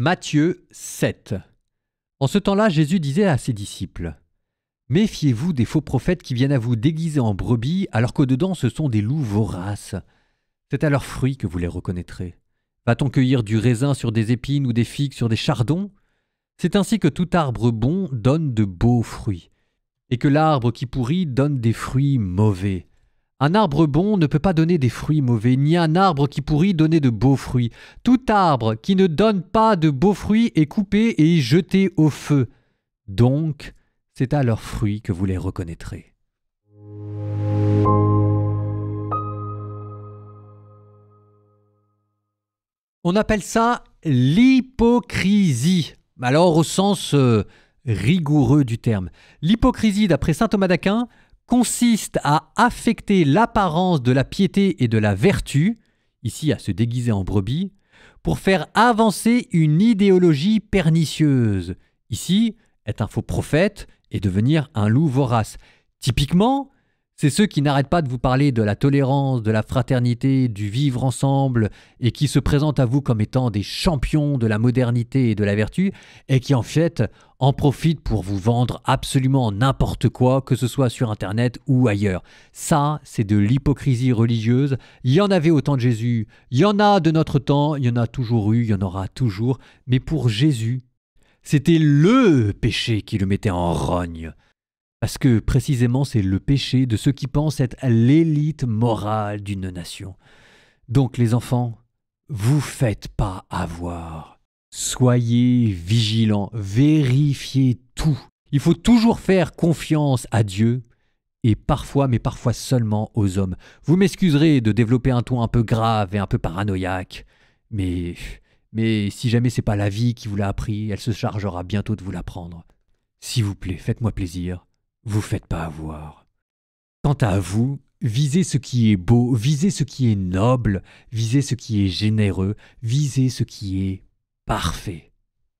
Matthieu 7. En ce temps-là, Jésus disait à ses disciples : « Méfiez-vous des faux prophètes qui viennent à vous déguiser en brebis, alors qu'au-dedans ce sont des loups voraces. C'est à leurs fruits que vous les reconnaîtrez. Va-t-on cueillir du raisin sur des épines ou des figues sur des chardons ? C'est ainsi que tout arbre bon donne de beaux fruits, et que l'arbre qui pourrit donne des fruits mauvais. Un arbre bon ne peut pas donner des fruits mauvais, ni un arbre qui pourrit donner de beaux fruits. Tout arbre qui ne donne pas de beaux fruits est coupé et jeté au feu. Donc, c'est à leurs fruits que vous les reconnaîtrez. » On appelle ça l'hypocrisie. Alors au sens rigoureux du terme. L'hypocrisie, d'après saint Thomas d'Aquin, consiste à affecter l'apparence de la piété et de la vertu, ici à se déguiser en brebis, pour faire avancer une idéologie pernicieuse, ici être un faux prophète et devenir un loup vorace. Typiquement, c'est ceux qui n'arrêtent pas de vous parler de la tolérance, de la fraternité, du vivre ensemble et qui se présentent à vous comme étant des champions de la modernité et de la vertu et qui en fait en profitent pour vous vendre absolument n'importe quoi, que ce soit sur Internet ou ailleurs. Ça, c'est de l'hypocrisie religieuse. Il y en avait au temps de Jésus, il y en a de notre temps, il y en a toujours eu, il y en aura toujours. Mais pour Jésus, c'était le péché qui le mettait en rogne. Parce que précisément c'est le péché de ceux qui pensent être l'élite morale d'une nation. Donc les enfants, vous faites pas avoir. Soyez vigilants, vérifiez tout. Il faut toujours faire confiance à Dieu et parfois, mais parfois seulement aux hommes. Vous m'excuserez de développer un ton un peu grave et un peu paranoïaque, mais si jamais c'est pas la vie qui vous l'a appris, elle se chargera bientôt de vous l'apprendre. S'il vous plaît, faites-moi plaisir. Vous faites pas avoir. Quant à vous, visez ce qui est beau, visez ce qui est noble, visez ce qui est généreux, visez ce qui est parfait.